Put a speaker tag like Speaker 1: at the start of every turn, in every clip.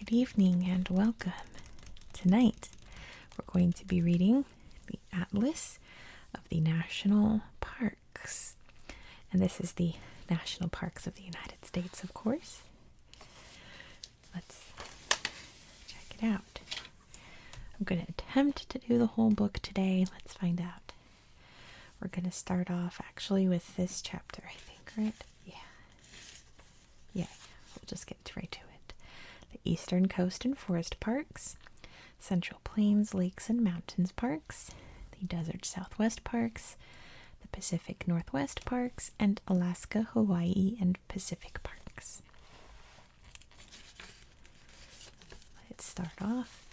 Speaker 1: Good evening and welcome. Tonight we're going to be reading the Atlas of the National Parks. And this is the National Parks of the United States, of course. Let's check it out. I'm going to attempt to do the whole book today. Let's find out. We're going to start off actually with this chapter, I think, right? Yeah. We'll just get right to it. The Eastern Coast and Forest Parks, Central Plains, Lakes and Mountains Parks, the Desert Southwest Parks, the Pacific Northwest Parks, and Alaska, Hawaii, and Pacific Parks. Let's start off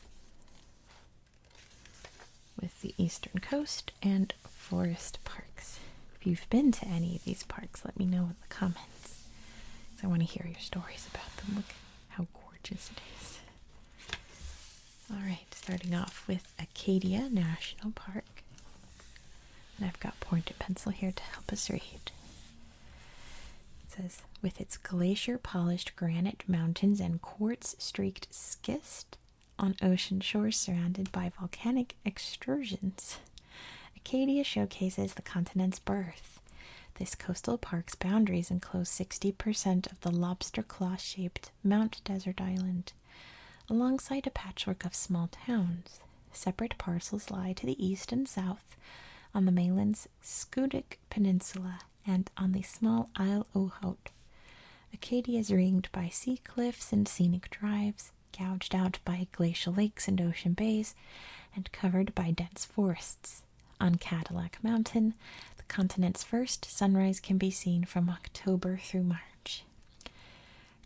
Speaker 1: with the Eastern Coast and Forest Parks. If you've been to any of these parks, let me know in the comments. I want to hear your stories about them. Look how gorgeous it is. Alright, starting off with Acadia National Park. And I've got pointed pencil here to help us read. It says, with its glacier-polished granite mountains and quartz-streaked schist on ocean shores surrounded by volcanic extrusions, Acadia showcases the continent's birth. This coastal park's boundaries enclose 60% of the lobster claw-shaped Mount Desert Island, alongside a patchwork of small towns. Separate parcels lie to the east and south on the mainland's Schoodic Peninsula and on the small Isle aux Hautes. Acadia is ringed by sea cliffs and scenic drives, gouged out by glacial lakes and ocean bays, and covered by dense forests. On Cadillac Mountain, the continent's first sunrise can be seen from October through March.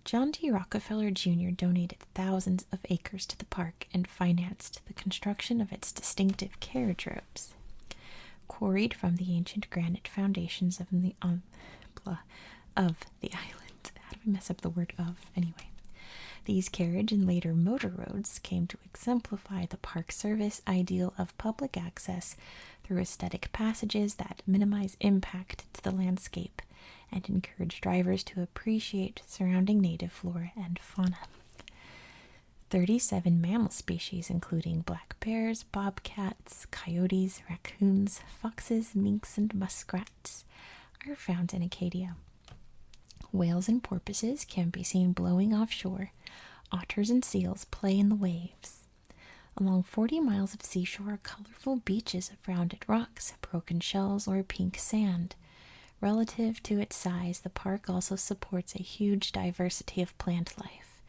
Speaker 1: John D. Rockefeller Jr. donated thousands of acres to the park and financed the construction of its distinctive carriage roads. Quarried from the ancient granite foundations of the island. How do I mess up the word of? Anyway. These carriage and later motor roads came to exemplify the Park Service ideal of public access through aesthetic passages that minimize impact to the landscape and encourage drivers to appreciate surrounding native flora and fauna. 37 mammal species, including black bears, bobcats, coyotes, raccoons, foxes, minks, and muskrats, are found in Acadia. Whales and porpoises can be seen blowing offshore. Otters and seals play in the waves. Along 40 miles of seashore are colorful beaches of rounded rocks, broken shells, or pink sand. Relative to its size, the park also supports a huge diversity of plant life.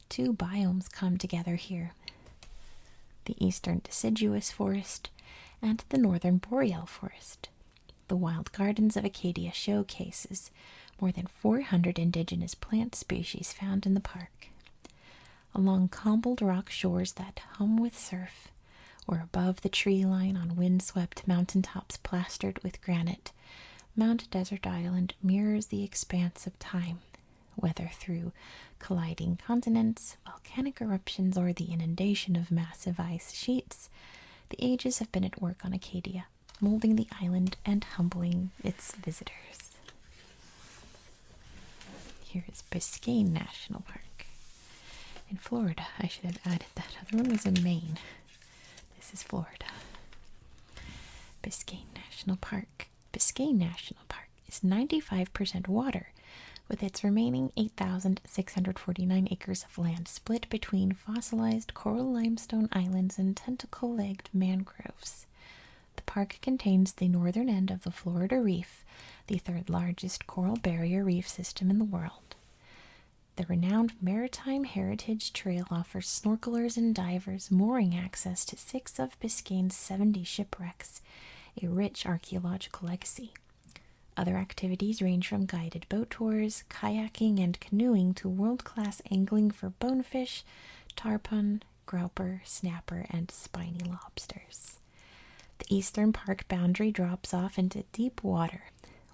Speaker 1: Two biomes come together here: the eastern deciduous forest and the northern boreal forest. The Wild Gardens of Acadia showcases more than 400 indigenous plant species found in the park. Along cobbled rock shores that hum with surf, or above the tree line on windswept mountaintops plastered with granite, Mount Desert Island mirrors the expanse of time, whether through colliding continents, volcanic eruptions, or the inundation of massive ice sheets. The ages have been at work on Acadia, molding the island and humbling its visitors. Here is Biscayne National Park. In Florida, I should have added that. Other one was in Maine. This is Florida. Biscayne National Park. Biscayne National Park is 95% water, with its remaining 8,649 acres of land split between fossilized coral limestone islands and tentacle-legged mangroves. The park contains the northern end of the Florida Reef, the third largest coral barrier reef system in the world. The renowned Maritime Heritage Trail offers snorkelers and divers mooring access to 6 of Biscayne's 70 shipwrecks, a rich archaeological legacy. Other activities range from guided boat tours, kayaking, and canoeing to world-class angling for bonefish, tarpon, grouper, snapper, and spiny lobsters. The eastern park boundary drops off into deep water,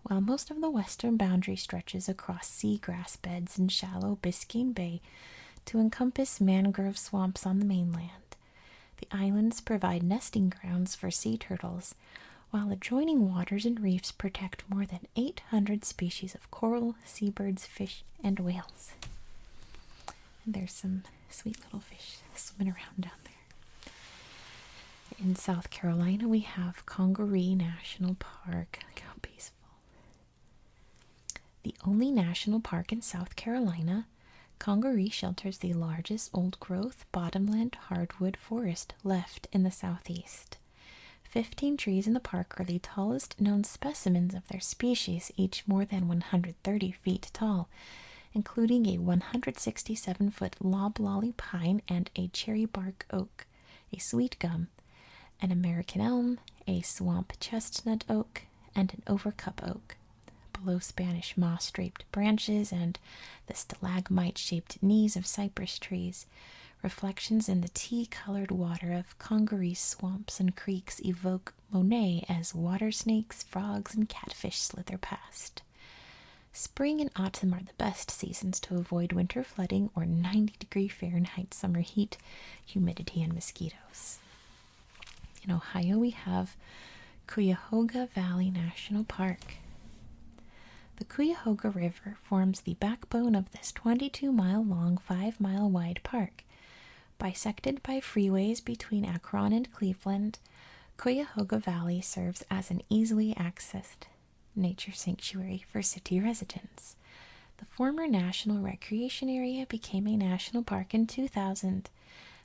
Speaker 1: while most of the western boundary stretches across seagrass beds in shallow Biscayne Bay to encompass mangrove swamps on the mainland. The islands provide nesting grounds for sea turtles, while adjoining waters and reefs protect more than 800 species of coral, seabirds, fish, and whales. And there's some Sweet little fish swimming around down there. In South Carolina, we have Congaree National Park. Look how peaceful. The only national park in South Carolina, Congaree shelters the largest old-growth bottomland hardwood forest left in the southeast. 15 trees in the park are the tallest known specimens of their species, each more than 130 feet tall, including a 167-foot loblolly pine and a cherry bark oak, a sweet gum, an American elm, a swamp chestnut oak, and an overcup oak. Below Spanish moss-draped branches and the stalagmite-shaped knees of cypress trees, reflections in the tea-colored water of Congaree swamps and creeks evoke Monet as water snakes, frogs, and catfish slither past. Spring and autumn are the best seasons to avoid winter flooding or 90-degree Fahrenheit summer heat, humidity, and mosquitoes. In Ohio, we have Cuyahoga Valley National Park. The Cuyahoga River forms the backbone of this 22-mile-long, 5-mile-wide park. Bisected by freeways between Akron and Cleveland, Cuyahoga Valley serves as an easily accessed nature sanctuary for city residents. The former National Recreation Area became a national park in 2000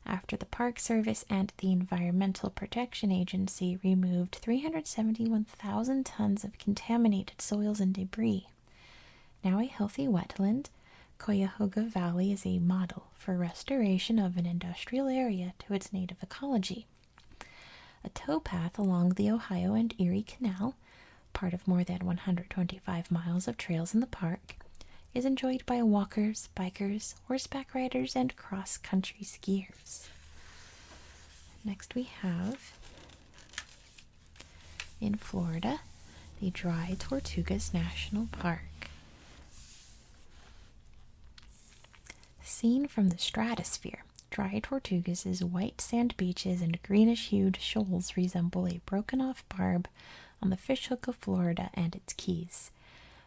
Speaker 1: after the Park Service and the Environmental Protection Agency removed 371,000 tons of contaminated soils and debris. Now a healthy wetland, Cuyahoga Valley is a model for restoration of an industrial area to its native ecology. A towpath along the Ohio and Erie Canal, part of more than 125 miles of trails in the park, is enjoyed by walkers, bikers, horseback riders, and cross-country skiers. Next we have, in Florida, the Dry Tortugas National Park. Seen from the stratosphere, Dry Tortugas' white sand beaches and greenish-hued shoals resemble a broken-off barb on the fishhook of Florida and its keys.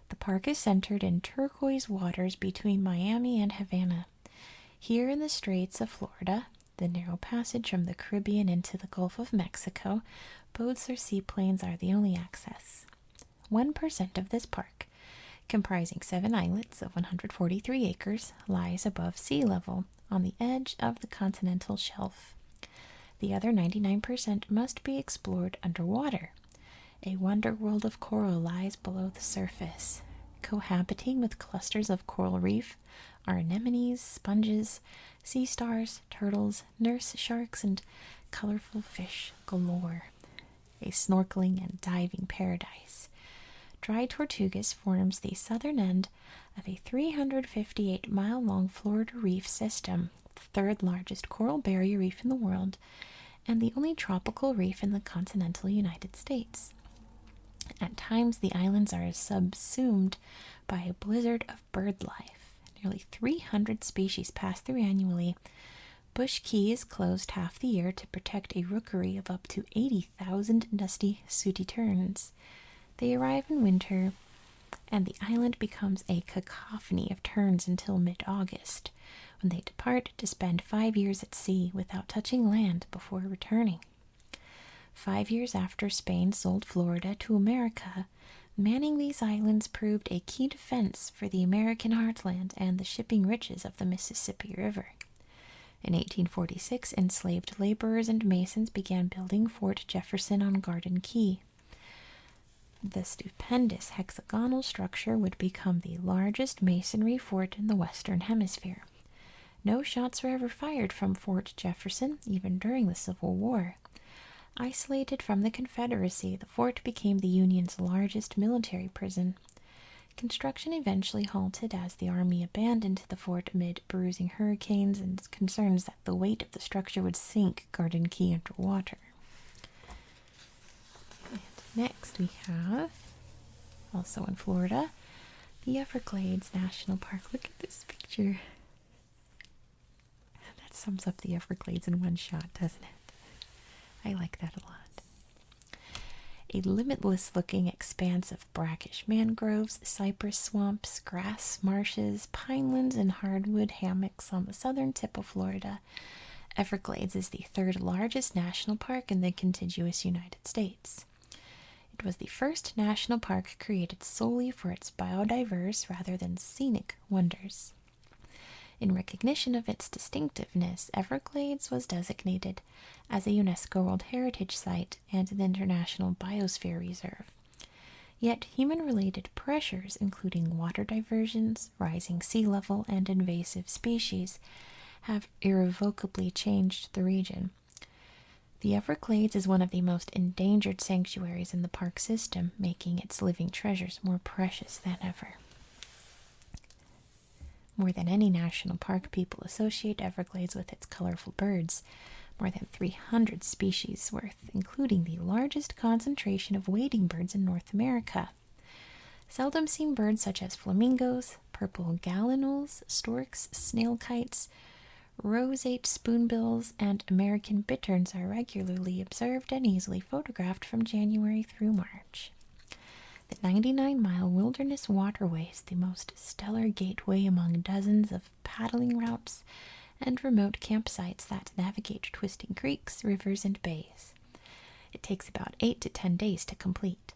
Speaker 1: The park is centered in turquoise waters between Miami and Havana. Here in the Straits of Florida, the narrow passage from the Caribbean into the Gulf of Mexico, boats or seaplanes are the only access. 1% of this park, comprising 7 islets of 143 acres, lies above sea level on the edge of the continental shelf. The other 99% must be explored underwater. A wonder world of coral lies below the surface. Cohabiting with clusters of coral reef are anemones, sponges, sea stars, turtles, nurse sharks, and colorful fish galore. A snorkeling and diving paradise. Dry Tortugas forms the southern end of a 358-mile-long Florida reef system, the third largest coral barrier reef in the world, and the only tropical reef in the continental United States. At times, the islands are subsumed by a blizzard of bird life. Nearly 300 species pass through annually. Bush Key is closed half the year to protect a rookery of up to 80,000 dusty sooty terns. They arrive in winter, and the island becomes a cacophony of terns until mid-August, when they depart to spend 5 years at sea without touching land before returning. 5 years after Spain sold Florida to America, manning these islands proved a key defense for the American heartland and the shipping riches of the Mississippi River. In 1846, enslaved laborers and masons began building Fort Jefferson on Garden Key. The stupendous hexagonal structure would become the largest masonry fort in the Western Hemisphere. No shots were ever fired from Fort Jefferson, even during the Civil War. Isolated from the Confederacy, the fort became the Union's largest military prison. Construction eventually halted as the Army abandoned the fort amid bruising hurricanes and concerns that the weight of the structure would sink Garden Key underwater. And next we have, also in Florida, the Everglades National Park. Look at this picture. That sums up the Everglades in one shot, doesn't it? I like that a lot. a limitless-looking expanse of brackish mangroves, cypress swamps, grass marshes, pinelands, and hardwood hammocks on the southern tip of Florida. Everglades is the third largest national park in the contiguous United States. It was the first national park created solely for its biodiverse rather than scenic wonders. In recognition of its distinctiveness, Everglades was designated as a UNESCO World Heritage Site and an International Biosphere Reserve. Yet human-related pressures, including water diversions, rising sea level, and invasive species, have irrevocably changed the region. The Everglades is one of the most endangered sanctuaries in the park system, making its living treasures more precious than ever. More than any national park, people associate Everglades with its colorful birds, more than 300 species worth, including the largest concentration of wading birds in North America. Seldom seen birds such as flamingos, purple gallinules, storks, snail kites, roseate spoonbills, and American bitterns are regularly observed and easily photographed from January through March. The 99-mile wilderness waterway is the most stellar gateway among dozens of paddling routes and remote campsites that navigate twisting creeks, rivers, and bays. It takes about 8 to 10 days to complete.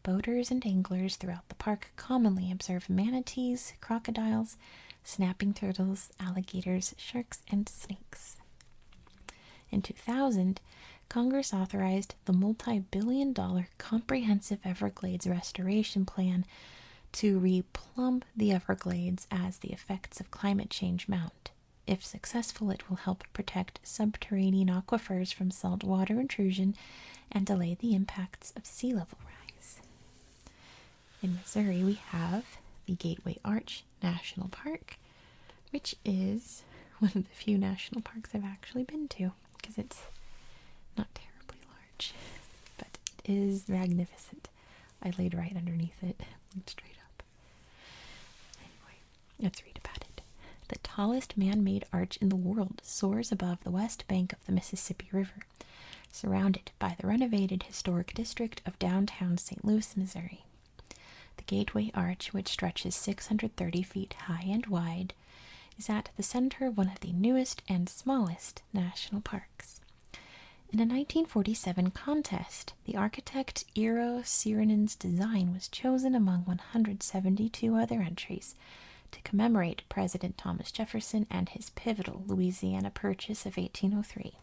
Speaker 1: Boaters and anglers throughout the park commonly observe manatees, crocodiles, snapping turtles, alligators, sharks, and snakes. In 2000, Congress authorized the multi-billion-dollar Comprehensive Everglades Restoration Plan to replumb the Everglades as the effects of climate change mount. If successful, it will help protect subterranean aquifers from saltwater intrusion and delay the impacts of sea level rise. In Missouri, we have the Gateway Arch National Park, which is one of the few national parks I've actually been to, because it's not terribly large, but it is magnificent. I laid right underneath it, looked straight up. Anyway, let's read about it. The tallest man-made arch in the world soars above the west bank of the Mississippi River, surrounded by the renovated historic district of downtown St. Louis, Missouri. The Gateway Arch, which stretches 630 feet high and wide, is at the center of one of the newest and smallest national parks. In a 1947 contest, the architect Eero Saarinen's design was chosen among 172 other entries to commemorate President Thomas Jefferson and his pivotal Louisiana Purchase of 1803.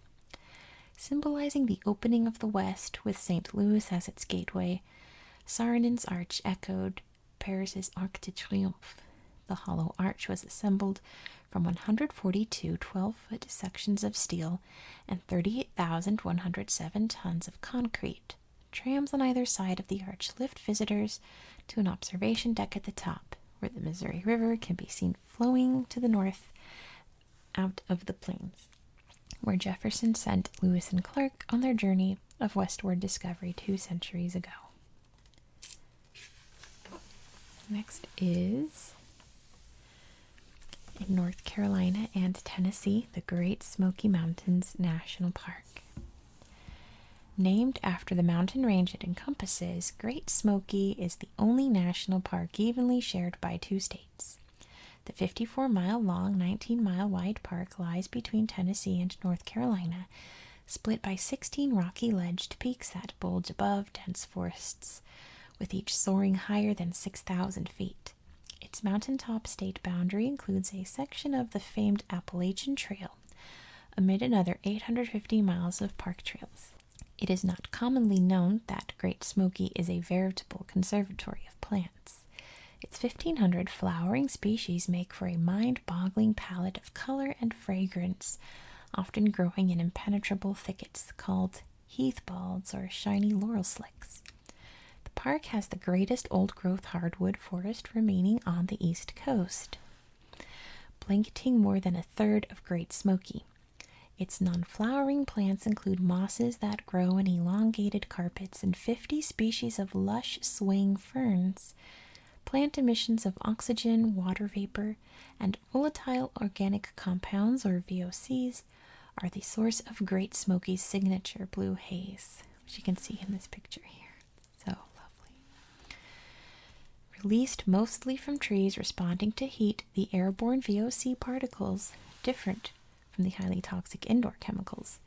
Speaker 1: Symbolizing the opening of the West with St. Louis as its gateway, Saarinen's arch echoed Paris's Arc de Triomphe. The hollow arch was assembled from 142 12-foot sections of steel and 38,107 tons of concrete. Trams on either side of the arch lift visitors to an observation deck at the top, where the Missouri River can be seen flowing to the north out of the plains, where Jefferson sent Lewis and Clark on their journey of westward discovery 2 centuries ago. Next is in North Carolina and Tennessee, the Great Smoky Mountains National Park. Named after the mountain range it encompasses, Great Smoky is the only national park evenly shared by 2 states. The 54-mile-long, 19-mile-wide park lies between Tennessee and North Carolina, split by 16 rocky-ledged peaks that bulge above dense forests, with each soaring higher than 6,000 feet. Its mountaintop state boundary includes a section of the famed Appalachian Trail, amid another 850 miles of park trails. It is not commonly known that Great Smoky is a veritable conservatory of plants. Its 1,500 flowering species make for a mind-boggling palette of color and fragrance, often growing in impenetrable thickets called heath balds or shiny laurel slicks. The park has the greatest old-growth hardwood forest remaining on the east coast, blanketing more than a third of Great Smoky. Its non-flowering plants include mosses that grow in elongated carpets and 50 species of lush swaying ferns. Plant emissions of oxygen, water vapor, and volatile organic compounds, or VOCs, are the source of Great Smoky's signature blue haze, which you can see in this picture here. Released mostly from trees responding to heat, the airborne VOC particles, different from the highly toxic indoor chemicals,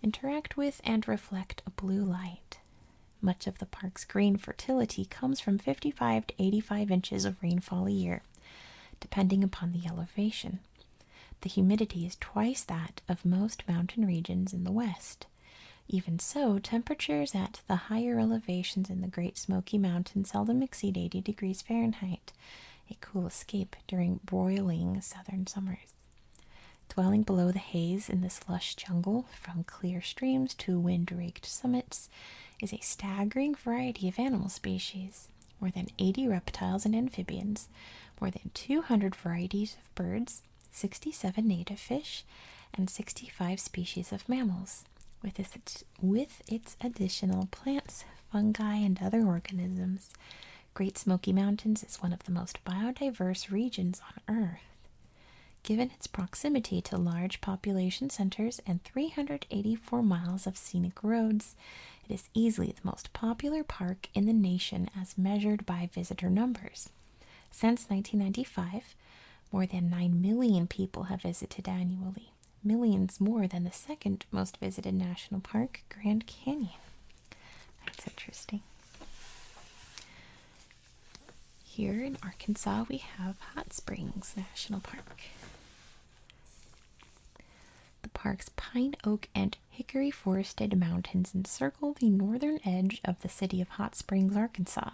Speaker 1: interact with and reflect a blue light. Much of the park's green fertility comes from 55 to 85 inches of rainfall a year, depending upon the elevation. The humidity is twice that of most mountain regions in the west. Even so, temperatures at the higher elevations in the Great Smoky Mountains seldom exceed 80 degrees Fahrenheit, a cool escape during broiling southern summers. Dwelling below the haze in this lush jungle, from clear streams to wind-raked summits, is a staggering variety of animal species. More than 80 reptiles and amphibians, more than 200 varieties of birds, 67 native fish, and 65 species of mammals. With its additional plants, fungi, and other organisms, Great Smoky Mountains is one of the most biodiverse regions on Earth. Given its proximity to large population centers and 384 miles of scenic roads, it is easily the most popular park in the nation as measured by visitor numbers. Since 1995, more than 9 million people have visited annually, millions more than the second most visited national park, Grand Canyon. That's interesting. Here in Arkansas, we have Hot Springs National Park. The park's pine, oak, and hickory forested mountains encircle the northern edge of the city of Hot Springs, Arkansas,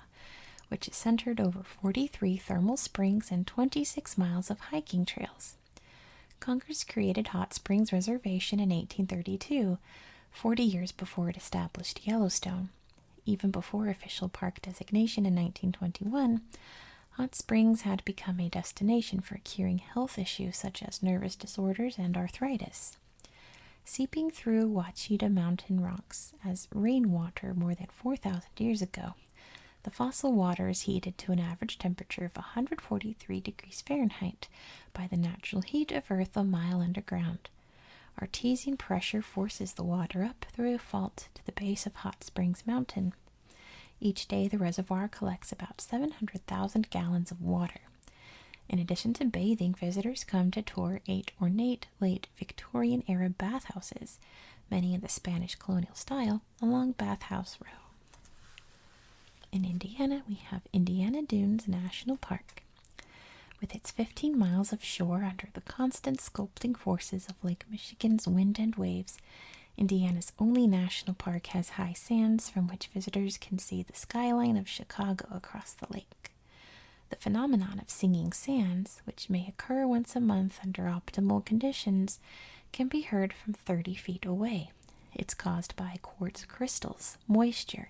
Speaker 1: which is centered over 43 thermal springs and 26 miles of hiking trails. Congress created Hot Springs Reservation in 1832, 40 years before it established Yellowstone. Even before official park designation in 1921, Hot Springs had become a destination for curing health issues such as nervous disorders and arthritis. Seeping through Ouachita Mountain rocks as rainwater more than 4,000 years ago, the fossil water is heated to an average temperature of 143 degrees Fahrenheit by the natural heat of Earth a mile underground. Artesian pressure forces the water up through a fault to the base of Hot Springs Mountain. Each day, the reservoir collects about 700,000 gallons of water. In addition to bathing, visitors come to tour 8 ornate late Victorian-era bathhouses, many in the Spanish colonial style, along Bathhouse Row. In Indiana, we have Indiana Dunes National Park. With its 15 miles of shore under the constant sculpting forces of Lake Michigan's wind and waves, Indiana's only national park has high sands from which visitors can see the skyline of Chicago across the lake. The phenomenon of singing sands, which may occur once a month under optimal conditions, can be heard from 30 feet away. It's caused by quartz crystals, moisture,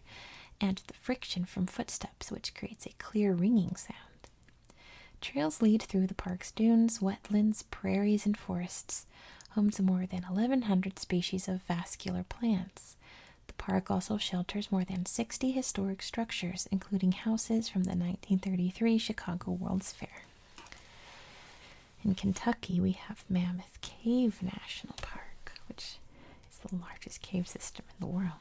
Speaker 1: and the friction from footsteps, which creates a clear ringing sound. Trails lead through the park's dunes, wetlands, prairies, and forests, home to more than 1,100 species of vascular plants. The park also shelters more than 60 historic structures, including houses from the 1933 Chicago World's Fair. In Kentucky, we have Mammoth Cave National Park, which is the largest cave system in the world.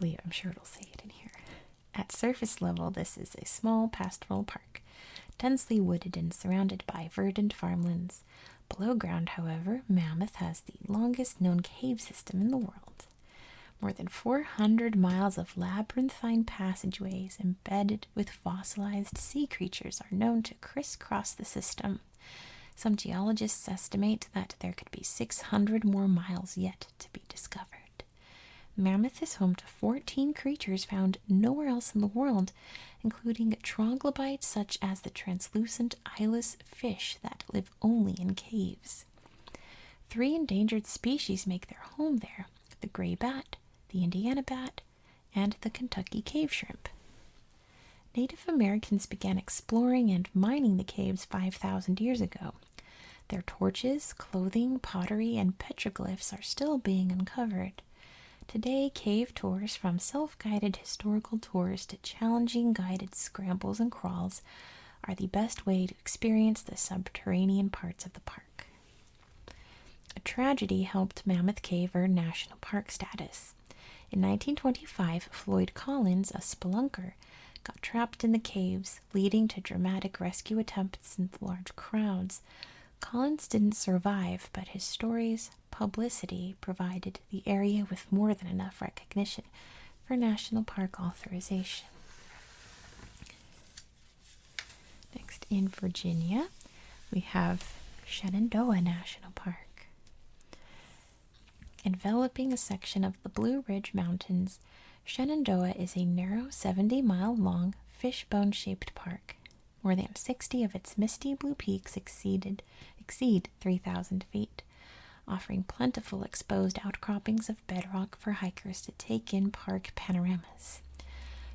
Speaker 1: I'm sure it'll say it in here. At surface level, this is a small pastoral park, densely wooded and surrounded by verdant farmlands. Below ground, however, Mammoth has the longest known cave system in the world. More than 400 miles of labyrinthine passageways embedded with fossilized sea creatures are known to crisscross the system. Some geologists estimate that there could be 600 more miles yet to be discovered. Mammoth is home to 14 creatures found nowhere else in the world, including troglobites such as the translucent eyeless fish that live only in caves. 3 endangered species make their home there: the gray bat, the Indiana bat, and the Kentucky cave shrimp. Native Americans began exploring and mining the caves 5,000 years ago. Their torches, clothing, pottery, and petroglyphs are still being uncovered. Today, cave tours, from self-guided historical tours to challenging guided scrambles and crawls, are the best way to experience the subterranean parts of the park. A tragedy helped Mammoth Cave earn national park status. In 1925, Floyd Collins, a spelunker, got trapped in the caves, leading to dramatic rescue attempts and large crowds. Collins didn't survive, but his story's publicity provided the area with more than enough recognition for national park authorization. Next, in Virginia, we have Shenandoah National Park. Enveloping a section of the Blue Ridge Mountains, Shenandoah is a narrow 70-mile-long fishbone-shaped park. More than 60 of its misty blue peaks exceed 3,000 feet, offering plentiful exposed outcroppings of bedrock for hikers to take in park panoramas.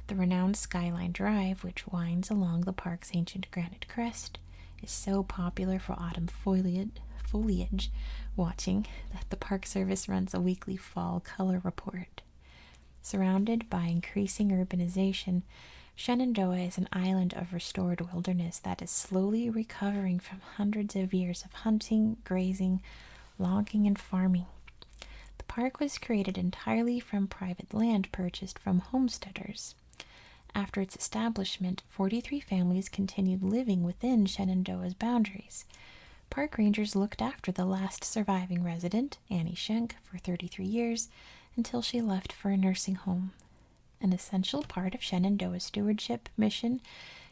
Speaker 1: The renowned Skyline Drive, which winds along the park's ancient granite crest, is so popular for autumn foliage watching that the Park Service runs a weekly fall color report. Surrounded by increasing urbanization, Shenandoah is an island of restored wilderness that is slowly recovering from hundreds of years of hunting, grazing, logging, and farming. The park was created entirely from private land purchased from homesteaders. After its establishment, 43 families continued living within Shenandoah's boundaries. Park rangers looked after the last surviving resident, Annie Schenk, for 33 years until she left for a nursing home. An essential part of Shenandoah's stewardship mission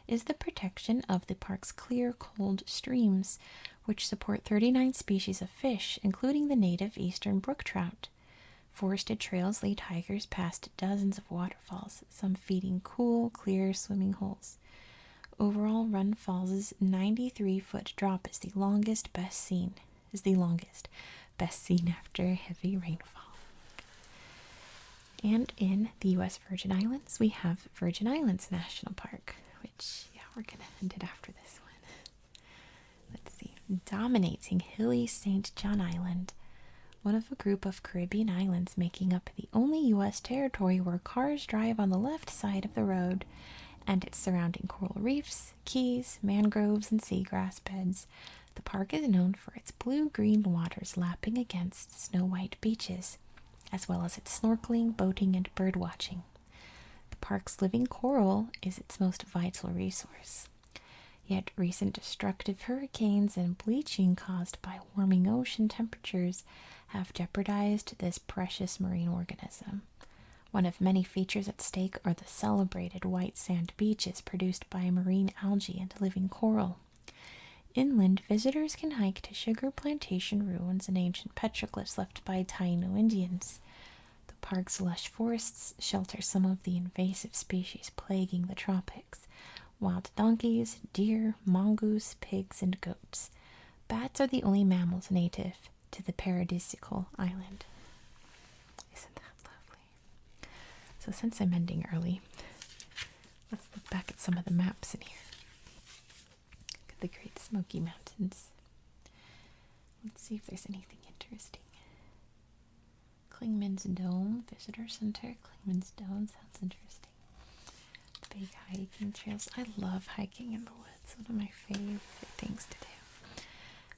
Speaker 1: is the protection of the park's clear, cold streams, which support 39 species of fish, including the native eastern brook trout. Forested trails lead hikers past dozens of waterfalls, some feeding cool, clear swimming holes. Overall, Run Falls' 93-foot drop is the longest, best seen after heavy rainfall. And in the U.S. Virgin Islands, we have Virgin Islands National Park, which, we're going to end it after this one. Let's see. Dominating hilly St. John Island, one of a group of Caribbean islands making up the only U.S. territory where cars drive on the left side of the road, and its surrounding coral reefs, keys, mangroves, and seagrass beds. The park is known for its blue-green waters lapping against snow-white beaches, as well as its snorkeling, boating, and birdwatching. The park's living coral is its most vital resource. Yet recent destructive hurricanes and bleaching caused by warming ocean temperatures have jeopardized this precious marine organism. One of many features at stake are the celebrated white sand beaches produced by marine algae and living coral. Inland, visitors can hike to sugar plantation ruins and ancient petroglyphs left by Taino Indians. The park's lush forests shelter some of the invasive species plaguing the tropics: wild donkeys, deer, mongoose, pigs, and goats. Bats are the only mammals native to the paradisiacal island. Isn't that lovely? So since I'm ending early, let's look back at some of the maps in here. Look at the Great Smoky Mountains. Let's see if there's anything interesting. Clingman's Dome Visitor Center. Clingman's Dome sounds interesting. The big hiking trails. I love hiking in the woods. One of my favorite things to do.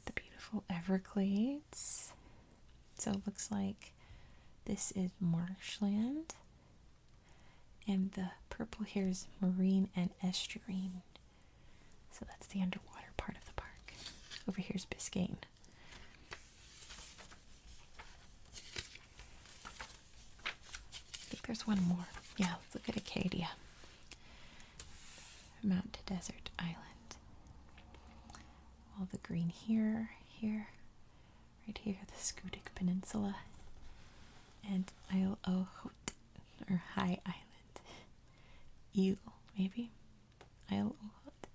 Speaker 1: The beautiful Everglades. So it looks like this is marshland. And the purple here is marine and estuarine. So that's the underwater part of the park. Over here is Biscayne. I think there's one more. Yeah, let's look at Acadia. Mount to Desert Island. All the green here, right here, the Scudic Peninsula, and Isle o Haut, or High Island. Eel, maybe? Isle o Haut.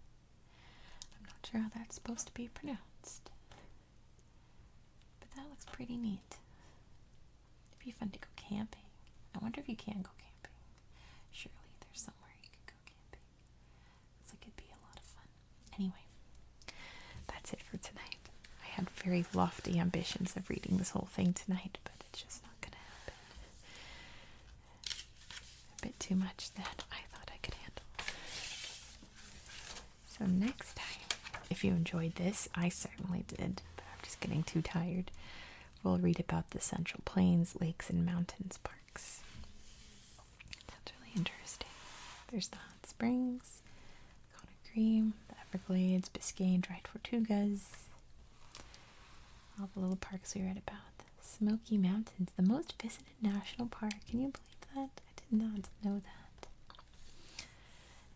Speaker 1: I'm not sure how that's supposed to be pronounced. But that looks pretty neat. It'd be fun to go camping. I wonder if you can go camping. Surely there's somewhere you could go camping. Looks like it'd be a lot of fun. Anyway, that's it for tonight. I had very lofty ambitions of reading this whole thing tonight, but it's just not going to happen. A bit too much that I thought I could handle. So next time, if you enjoyed this, I certainly did, but I'm just getting too tired, we'll read about the Central Plains, Lakes, and Mountains parks. Sounds really interesting. There's the hot springs. Springs, Cotton Cream, the Everglades, Biscayne, Dried Tortugas, all the little parks we read about. Smoky Mountains, the most visited national park. Can you believe that? I did not know that.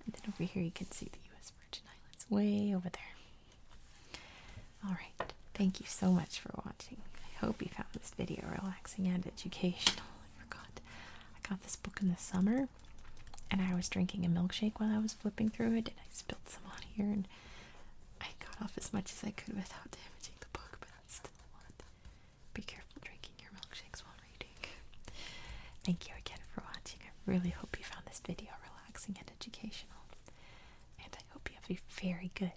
Speaker 1: And then over here you can see the U.S. Virgin Islands way over there. Alright, thank you so much for watching. I hope you found this video relaxing and educational. I forgot. I got this book in the summer, and I was drinking a milkshake while I was flipping through it, and I spilled some on here, and I got off as much as I could without damaging the book, but that's still a lot. Be careful drinking your milkshakes while reading. Thank you again for watching. I really hope you found this video relaxing and educational. And I hope you have a very good